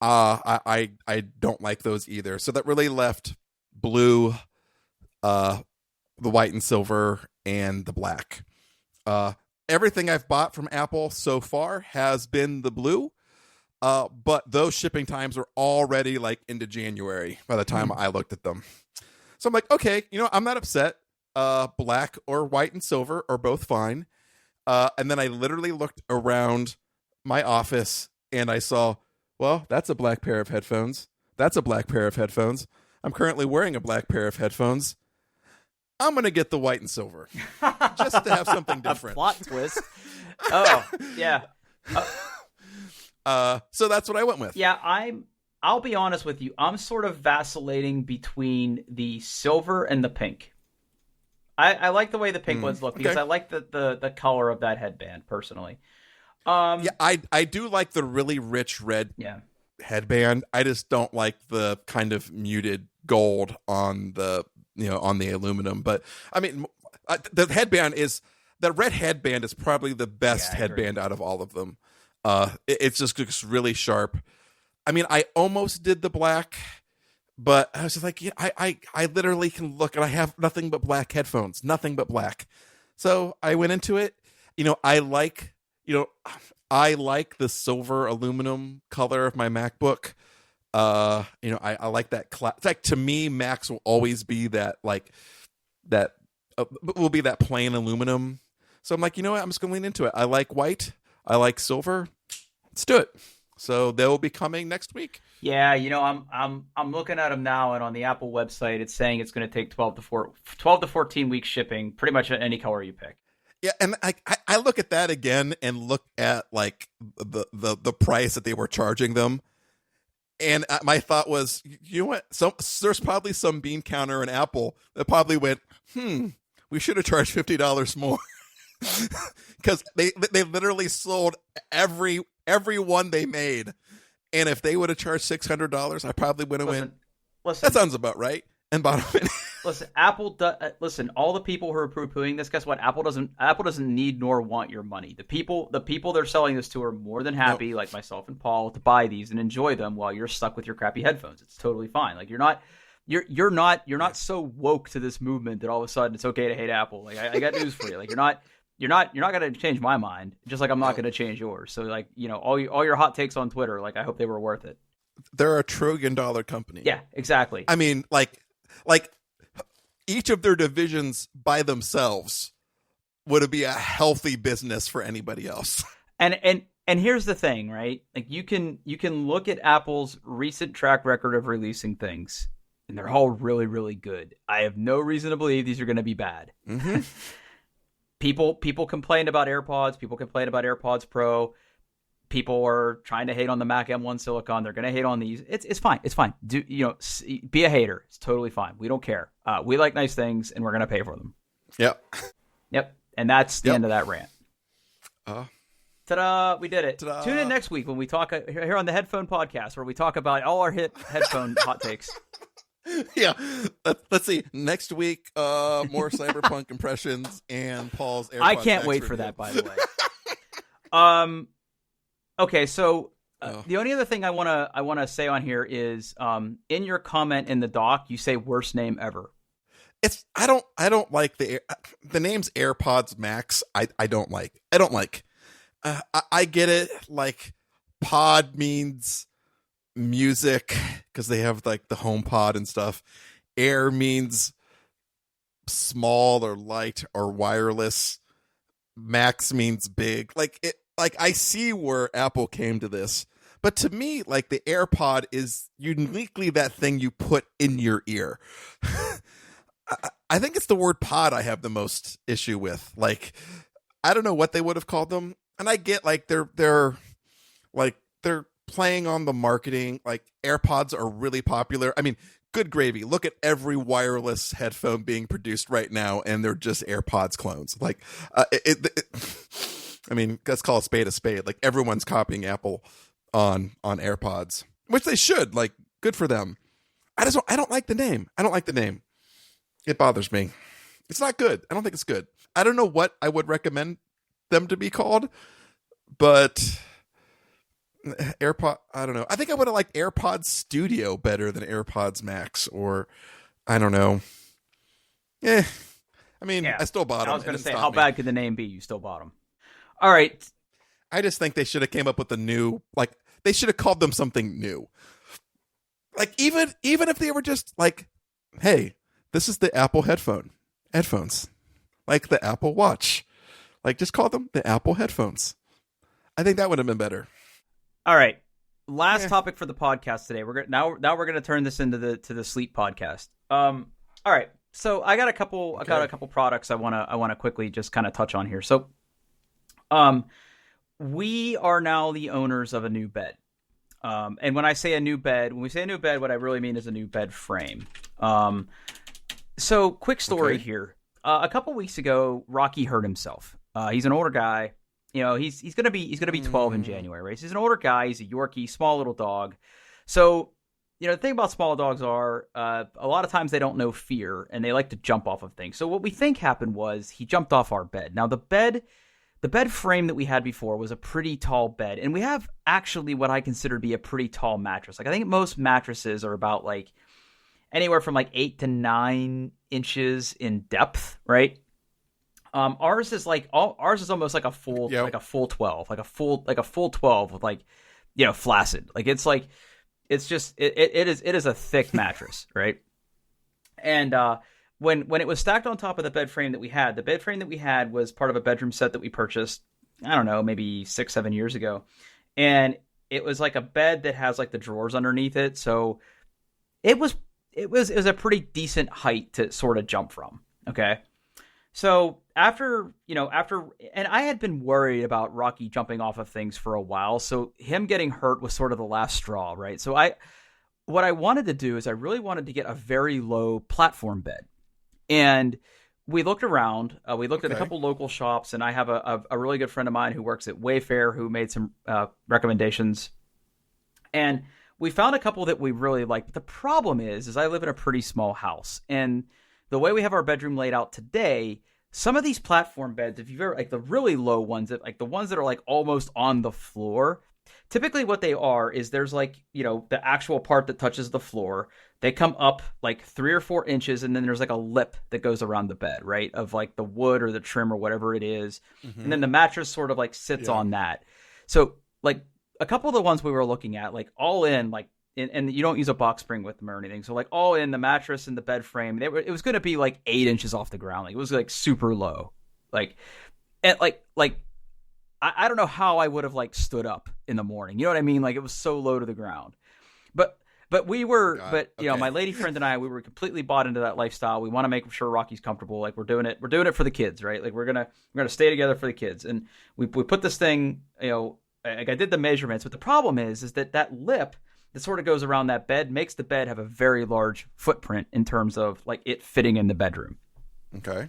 I don't like those either. So that really left blue, the white and silver, and the black. Everything I've bought from Apple so far has been the blue. But those shipping times are already like into January by the time I looked at them. So I'm like, okay, I'm not upset. Black or white and silver are both fine. And then I literally looked around my office and I saw, well, that's a black pair of headphones. That's a black pair of headphones. I'm currently wearing a black pair of headphones. I'm going to get the white and silver just to have something different. A plot twist. Oh, yeah. So that's what I went with. Yeah, I'll be honest with you. I'm sort of vacillating between the silver and the pink. I like the way the pink ones look because I like the color of that headband personally. Yeah, I do like the really rich red headband. I just don't like the kind of muted gold on the on the aluminum. But I mean, the red headband is probably the best headband out of all of them. It just looks really sharp. I mean, I almost did the black, but I was just like, I literally can look and I have nothing but black headphones, nothing but black. So I went into it. I like the silver aluminum color of my MacBook. I like that. It's like, to me, Macs will always be that will be that plain aluminum. So I'm like, you know what? I'm just going to lean into it. I like white. I like silver. Let's do it. So they'll be coming next week. Yeah, I'm looking at them now, and on the Apple website, it's saying it's going to take 12 to 14 weeks shipping, pretty much any color you pick. Yeah, and I look at that again and look at like the price that they were charging them, and my thought was, you know what? There's probably some bean counter in Apple that probably went, we should have charged $50 more. Because they literally sold every one they made, and if they would have charged $600, I probably would have went. Listen, that sounds about right. And bottom it. Listen, Apple. Listen, all the people who are poo-pooing this, guess what? Apple doesn't need nor want your money. The people they're selling this to are more than happy, like myself and Paul, to buy these and enjoy them while you're stuck with your crappy headphones. It's totally fine. Like you're not so woke to this movement that all of a sudden it's okay to hate Apple. Like I got news for you. Like you're not going to change my mind, just like I'm not going to change yours. So like, all your hot takes on Twitter, like I hope they were worth it. They're a $1 trillion company. Yeah, exactly. I mean, like each of their divisions by themselves would be a healthy business for anybody else. And here's the thing, right? Like you can look at Apple's recent track record of releasing things, and they're all really, really good. I have no reason to believe these are going to be bad. Mm-hmm. People complained about AirPods. People complained about AirPods Pro. People are trying to hate on the Mac M1 Silicon. They're going to hate on these. It's fine. It's fine. Be a hater. It's totally fine. We don't care. We like nice things, and we're going to pay for them. Yep. And that's the end of that rant. Ta-da! We did it. Ta-da. Tune in next week when we talk here on the Headphone Podcast, where we talk about all our headphone hot takes. Yeah, let's see. Next week, more Cyberpunk impressions and Paul's AirPods. I can't wait for that, by the way. Okay, so the only other thing I wanna say on here is, in your comment in the doc, you say worst name ever. I don't like the name's AirPods Max. I don't like. I get it. Like pod means music because they have like the home pod and stuff. Air means small or light or wireless. Max means big. Like I see where Apple came to this, but to me, like the AirPod is uniquely that thing you put in your ear. I think it's the word pod I have the most issue with. Like, I don't know what they would have called them, and I get like they're playing on the marketing. Like AirPods are really popular. I mean, good gravy. Look at every wireless headphone being produced right now, and they're just AirPods clones. Like, I mean, let's call a spade. Like everyone's copying Apple on AirPods, which they should. Like, good for them. I don't like the name. It bothers me. It's not good. I don't think it's good. I don't know what I would recommend them to be called, but AirPod, I don't know. I think I would have liked AirPods Studio better than AirPods Max, or I don't know. I mean, Yeah. I still bought them. I was going to say, how bad could the name be? You still bought them. All right. I just think they should have came up with a new, like, they should have called them something new. Like, even if they were just like, hey, this is the Apple headphones, like the Apple Watch. Like, just call them the Apple headphones. I think that would have been better. All right. Last topic for the podcast today. We're gonna turn this into the sleep podcast. All right. So I got a couple products I wanna quickly just kind of touch on here. So, we are now the owners of a new bed. And when we say a new bed, what I really mean is a new bed frame. So quick story here. A couple weeks ago, Rocky hurt himself. He's an older guy. You know, he's gonna be 12 in January, right? So he's an older guy. He's a Yorkie, small little dog. So, you know, the thing about small dogs are a lot of times they don't know fear and they like to jump off of things. So what we think happened was he jumped off our bed. Now the bed frame that we had before was a pretty tall bed, and we have actually what I consider to be a pretty tall mattress. Like, I think most mattresses are about like anywhere from like 8 to 9 inches in depth, right? Ours is almost like a full 12, like a full 12 with, like, you know, flaccid. Like, it is a thick mattress, right? And when it was stacked on top of the bed frame that we had, the bed frame that we had was part of a bedroom set that we purchased, I don't know, maybe 6-7 years ago. And it was like a bed that has like the drawers underneath it. So it was a pretty decent height to sort of jump from. Okay. So after, and I had been worried about Rocky jumping off of things for a while. So him getting hurt was sort of the last straw, right? So what I wanted to do is I really wanted to get a very low platform bed. And we looked around, we looked at a couple local shops, and I have a really good friend of mine who works at Wayfair who made some recommendations. And we found a couple that we really liked. But the problem is I live in a pretty small house. And the way we have our bedroom laid out today, some of these platform beds, if you've ever, like the really low ones, like the ones that are like almost on the floor, typically what they are is there's like, you know, the actual part that touches the floor. They come up like 3 or 4 inches, and then there's like a lip that goes around the bed, right? Of like the wood or the trim or whatever it is. Mm-hmm. And then the mattress sort of like sits on that. So like a couple of the ones we were looking at, like all in, like, and you don't use a box spring with them or anything. So like all in, the mattress and the bed frame, it was going to be like 8 inches off the ground. Like, it was like super low. Like, and like I don't know how I would have like stood up in the morning. You know what I mean? Like, it was so low to the ground. But we were, you know, my lady friend and I, we were completely bought into that lifestyle. We want to make sure Rocky's comfortable. Like, we're doing it for the kids, right? Like, we're gonna stay together for the kids. And we put this thing, you know, like I did the measurements, but the problem is that lip that sort of goes around that bed makes the bed have a very large footprint in terms of like it fitting in the bedroom. Okay.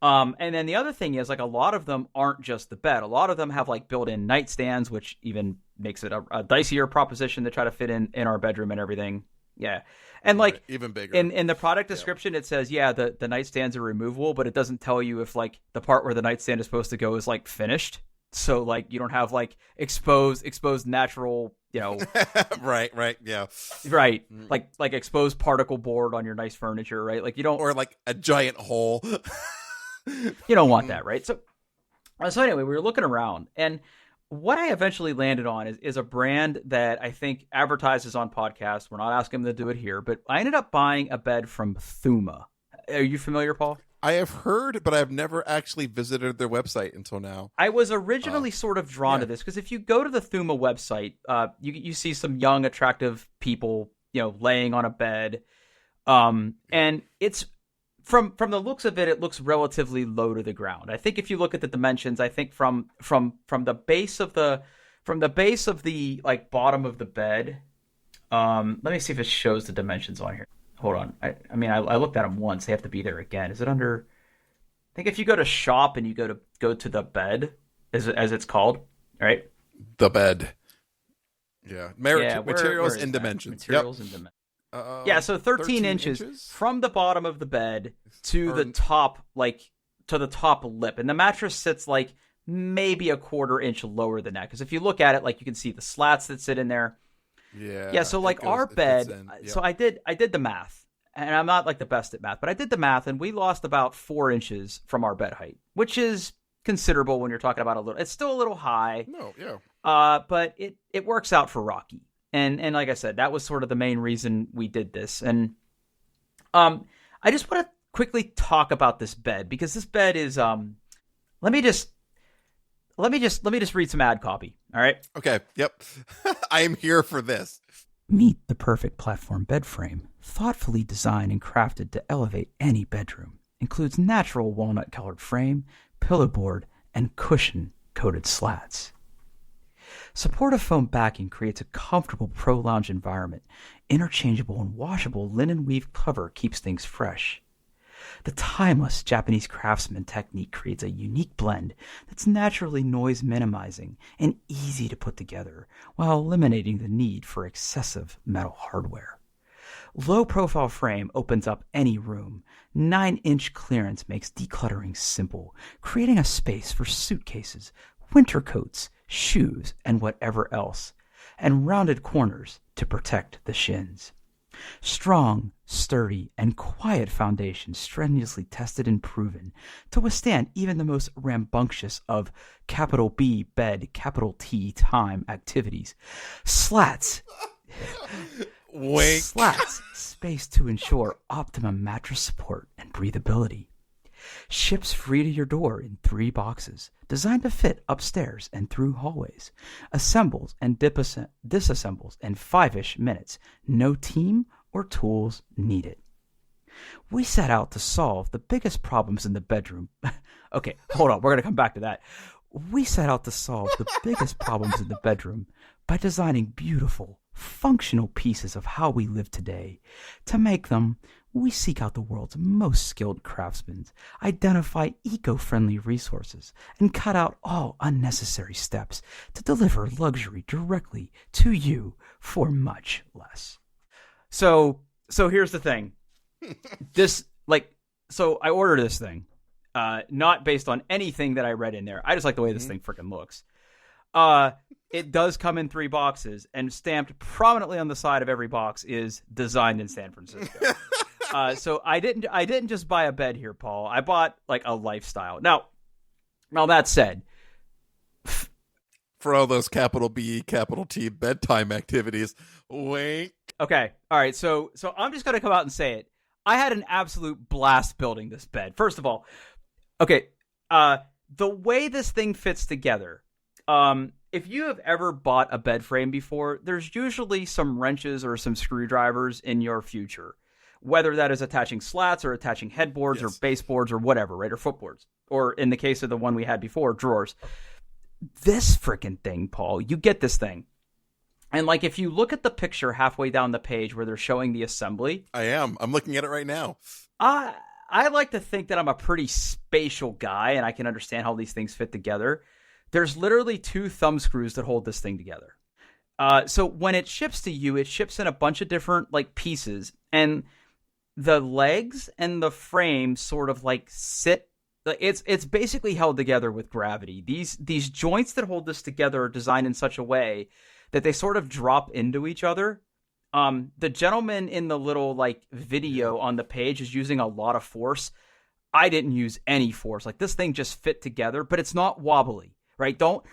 And then the other thing is, like, a lot of them aren't just the bed. A lot of them have like built-in nightstands, which even makes it a dicier proposition to try to fit in our bedroom and everything. Yeah. And like, even bigger in the product description, it says, the nightstands are removable, but it doesn't tell you if like the part where the nightstand is supposed to go is like finished. So like you don't have like exposed natural, you know, right. Yeah. Right. Like exposed particle board on your nice furniture, right? Like you don't, or like a giant hole. You don't want that, right? So anyway, we were looking around, and what I eventually landed on is a brand that I think advertises on podcasts. We're not asking them to do it here, but I ended up buying a bed from Thuma. Are you familiar, Paul? I have heard, but I've never actually visited their website until now. I was originally sort of drawn to this because if you go to the Thuma website, you see some young, attractive people, you know, laying on a bed, and it's from the looks of it, it looks relatively low to the ground. I think if you look at the dimensions, I think from the base of the like bottom of the bed. Let me see if it shows the dimensions on here. Hold on. I looked at them once. They have to be there again. Is it under? I think if you go to shop and you go to the bed, as it's called, right? The bed. Yeah. Materials and dimensions. Materials and dimensions. So 13 inches from the bottom of the bed to the top, like to the top lip, and the mattress sits like maybe a quarter inch lower than that. Because if you look at it, like you can see the slats that sit in there. Yeah. So like our bed, so I did the math, and I'm not like the best at math, but I did the math, and we lost about 4 inches from our bed height, which is considerable when you're talking about a little. It's still a little high. No, yeah. But it works out for Rocky, and like I said, that was sort of the main reason we did this. And I just want to quickly talk about this bed, because this bed is let me just read some ad copy. All right. Okay. Yep. I am here for this. Meet the perfect platform bed frame, thoughtfully designed and crafted to elevate any bedroom. Includes natural walnut-colored frame, pillow board, and cushion-coated slats. Supportive foam backing creates a comfortable pro lounge environment. Interchangeable and washable linen weave cover keeps things fresh. The timeless Japanese craftsman technique creates a unique blend that's naturally noise minimizing and easy to put together, while eliminating the need for excessive metal hardware. Low profile frame opens up any room. 9-inch clearance makes decluttering simple, creating a space for suitcases, winter coats, shoes, and whatever else, and rounded corners to protect the shins. Strong, sturdy, and quiet foundation strenuously tested and proven to withstand even the most rambunctious of capital B bed, capital T time activities. Slats. Wink. Slats spaced to ensure optimum mattress support and breathability. Ships free to your door in 3 boxes, designed to fit upstairs and through hallways. Assembles and disassembles in 5-ish minutes. No team or tools needed. We set out to solve the biggest problems in the bedroom. Okay, hold on. We're going to come back to that. We set out to solve the biggest problems in the bedroom by designing beautiful, functional pieces of how we live today. To make them, we seek out the world's most skilled craftsmen, identify eco-friendly resources, and cut out all unnecessary steps to deliver luxury directly to you for much less. So here's the thing. So I ordered this thing, not based on anything that I read in there. I just like the way this thing freaking looks. It does come in 3 boxes, and stamped prominently on the side of every box is designed in San Francisco. So I didn't just buy a bed here, Paul. I bought like a lifestyle. Now that said, for all those capital B, capital T bedtime activities, wink. Okay, all right. So I'm just gonna come out and say it. I had an absolute blast building this bed. First of all, okay, the way this thing fits together. If you have ever bought a bed frame before, there's usually some wrenches or some screwdrivers in your future, whether that is attaching slats or attaching headboards or baseboards or whatever, right? Or footboards, or in the case of the one we had before, drawers. This freaking thing, Paul, you get this thing. And like, if you look at the picture halfway down the page where they're showing the assembly. I'm looking at it right now. I like to think that I'm a pretty spatial guy and I can understand how these things fit together. There's literally 2 thumb screws that hold this thing together. So when it ships to you, it ships in a bunch of different like pieces, and the legs and the frame sort of like sit. It's basically held together with gravity. These joints that hold this together are designed in such a way that they sort of drop into each other. The gentleman in the little like video on the page is using a lot of force. I didn't use any force. Like, this thing just fit together, but it's not wobbly. Right? Don't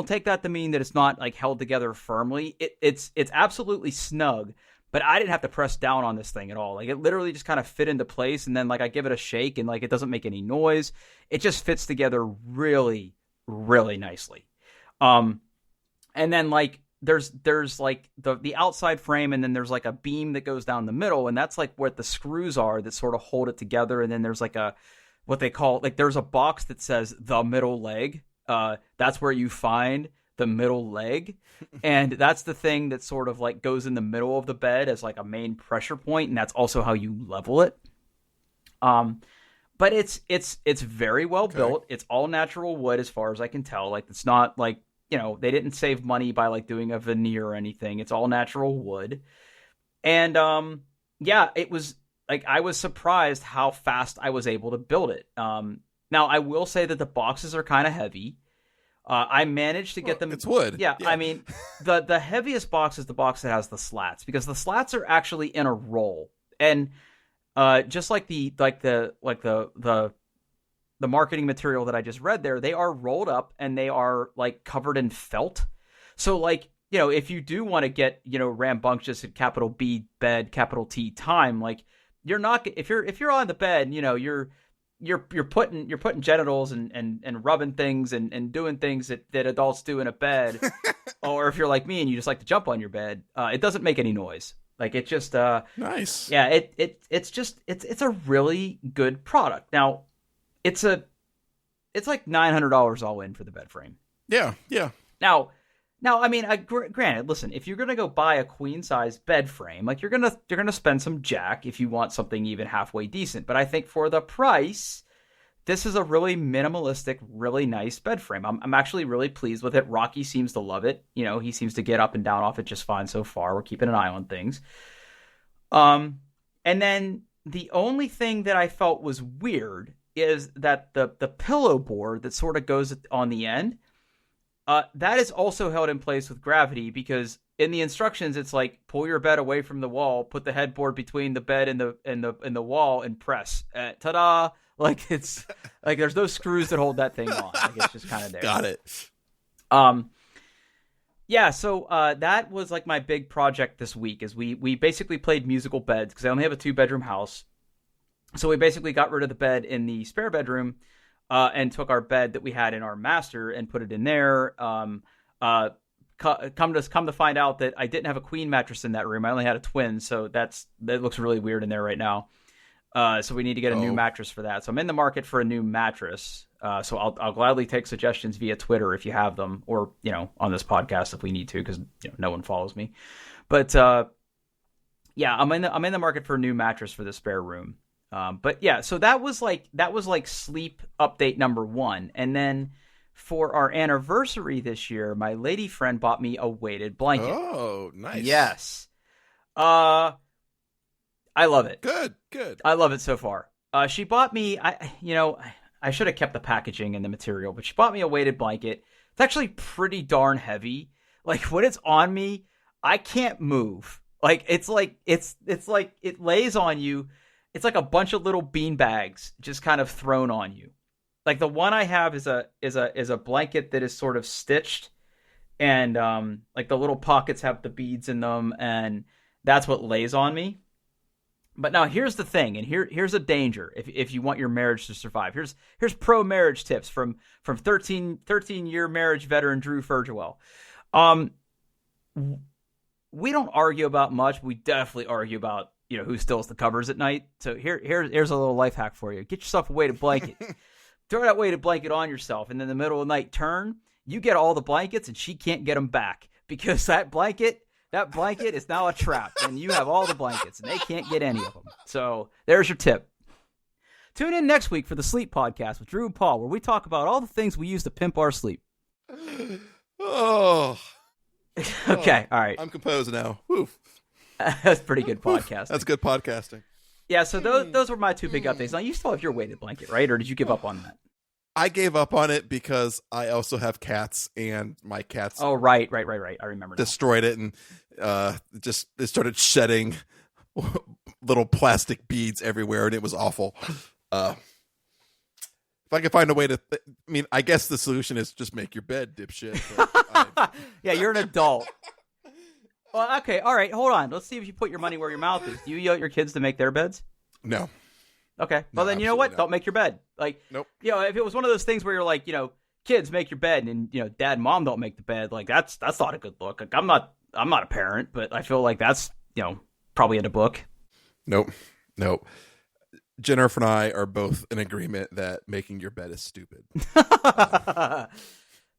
take that to mean that it's not like held together firmly. It's absolutely snug, but I didn't have to press down on this thing at all. Like, it literally just kind of fit into place, and then like I give it a shake and like it doesn't make any noise. It just fits together really, really nicely. And then like there's like the outside frame, and then there's like a beam that goes down the middle, and that's like where the screws are that sort of hold it together. And then there's like what they call, like, there's a box that says the middle leg. That's where you find the middle leg, and that's the thing that sort of like goes in the middle of the bed as like a main pressure point, and that's also how you level it. But it's very well built. It's all natural wood as far as I can tell. Like, it's not like, they didn't save money by like doing a veneer or anything. It's all natural wood. And it was like, I was surprised how fast I was able to build it. Now, I will say that the boxes are kind of heavy. I managed to get them. It's wood. Yeah, I mean, the heaviest box is the box that has the slats, because the slats are actually in a roll. And just like the marketing material that I just read there, they are rolled up and they are like covered in felt. So like, if you do want to get, rambunctious and capital B bed, capital T time, like you're not, if you're on the bed, you're putting genitals and rubbing things and doing things that adults do in a bed. Or if you're like me and you just like to jump on your bed, it doesn't make any noise. Like it just nice. Yeah, it's a really good product. Now, it's like $900 all in for the bed frame. Yeah. Now, I mean, granted, listen, if you're gonna go buy a queen size bed frame, like you're gonna spend some jack if you want something even halfway decent. But I think for the price, this is a really minimalistic, really nice bed frame. I'm actually really pleased with it. Rocky seems to love it. He seems to get up and down off it just fine so far. We're keeping an eye on things. And then the only thing that I felt was weird is that the pillow board that sort of goes on the end, that is also held in place with gravity, because in the instructions it's like pull your bed away from the wall, put the headboard between the bed and the wall, and press. Ta-da! Like it's like there's no screws that hold that thing on. Like it's just kind of there. Got it. Yeah. So that was like my big project this week. Is we basically played musical beds because I only have a 2-bedroom house. So we basically got rid of the bed in the spare bedroom. And took our bed that we had in our master and put it in there. Come to find out that I didn't have a queen mattress in that room. I only had a twin, so that looks really weird in there right now. So we need to get a new mattress for that. So I'm in the market for a new mattress. So I'll gladly take suggestions via Twitter if you have them, or on this podcast if we need to, because no one follows me. But yeah, I'm in the market for a new mattress for the spare room. But yeah, so that was like sleep update number 1. And then for our anniversary this year, my lady friend bought me a weighted blanket. Oh, nice. Yes. I love it. Good. I love it so far. She bought me, I should have kept the packaging and the material, but she bought me a weighted blanket. It's actually pretty darn heavy. Like when it's on me, I can't move. Like it's like it lays on you. It's like a bunch of little bean bags just kind of thrown on you. Like the one I have is a blanket that is sort of stitched, and like the little pockets have the beads in them, and that's what lays on me. But now here's the thing, and here's a danger if you want your marriage to survive. Here's pro marriage tips from 13-year marriage veteran Drew Ferguel. We don't argue about much. We definitely argue about who stills the covers at night. So here's a little life hack for you. Get yourself a weighted blanket. Throw that weighted blanket on yourself, and in the middle of the night turn. You get all the blankets, and she can't get them back, because that blanket is now a trap, and you have all the blankets, and they can't get any of them. So there's your tip. Tune in next week for the Sleep Podcast with Drew and Paul, where we talk about all the things we use to pimp our sleep. Oh. Okay, all right. I'm composed now. Woo. That's pretty good podcasting. That's good podcasting. Yeah, so those were my 2 big updates. Now, you still have your weighted blanket, right? Or did you give up on that? I gave up on it because I also have cats, and my cats... Oh, right. I remember now. Destroyed it, and it started shedding little plastic beads everywhere, and it was awful. If I could find a way to... I guess the solution is just make your bed, dipshit. Yeah, you're an adult. Well, okay, all right, hold on. Let's see if you put your money where your mouth is. Do you yell at your kids to make their beds? No. Okay, well then you know what? Not. Don't make your bed. Like, nope. If it was one of those things where you're like, kids make your bed, and dad and mom don't make the bed, like that's not a good look. Like I'm not a parent, but I feel like that's probably in a book. Nope. Jennifer and I are both in agreement that making your bed is stupid.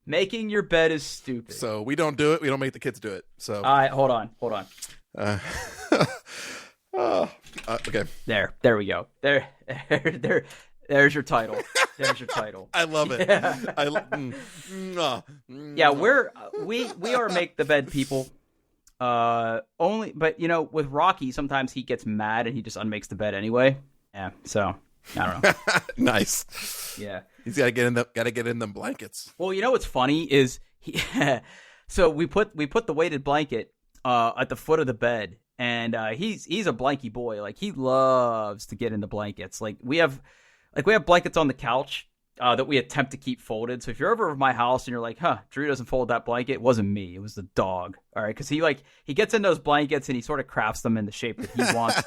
Making your bed is stupid. So we don't do it. We don't make the kids do it. So all right, hold on. Okay. There we go. There's your title. There's your title. I love it. Yeah, we are make the bed people. Only, but with Rocky, sometimes he gets mad and he just unmakes the bed anyway. Yeah, so I don't know. Nice. Yeah, he's gotta get in them blankets. Well, what's funny is so we put the weighted blanket at the foot of the bed, and he's a blankie boy. Like, he loves to get in the blankets. Like we have blankets on the couch that we attempt to keep folded. So if you're over at my house and you're like, Drew doesn't fold that blanket, it wasn't me. It was the dog. All right. Because he gets in those blankets and he sort of crafts them in the shape that he wants.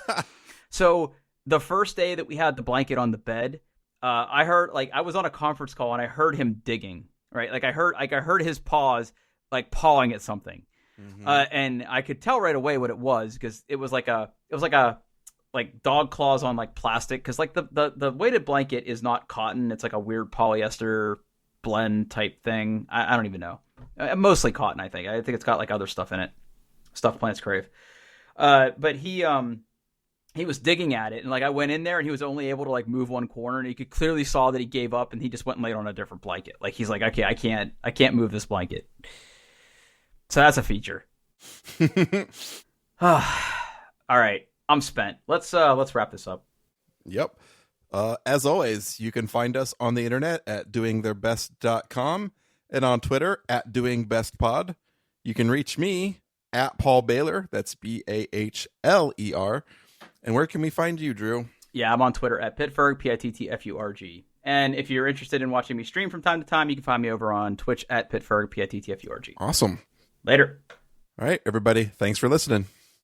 So the first day that we had the blanket on the bed, I heard, like, I was on a conference call and I heard him digging, right? Like I heard his paws, like, pawing at something. Mm-hmm. And I could tell right away what it was, because it was like dog claws on, like, plastic, because, like, the weighted blanket is not cotton. It's like a weird polyester blend type thing. I don't even know. Mostly cotton, I think. I think it's got, like, other stuff in it. Stuff plants crave. But he was digging at it, and, like, I went in there and he was only able to, like, move one corner, and you could clearly saw that he gave up and he just went and laid on a different blanket. Like, he's like, okay, I can't move this blanket. So that's a feature. All right. I'm spent. Let's wrap this up. Yep. As always, you can find us on the internet at doingtheirbest.com and on Twitter at doingbestpod. You can reach me at Paul Baylor. That's BAHLER. And where can we find you, Drew? Yeah, I'm on Twitter at Pittsburgh, PITTFURG. And if you're interested in watching me stream from time to time, you can find me over on Twitch at Pittsburgh, PITTFURG. Awesome. Later. All right, everybody. Thanks for listening.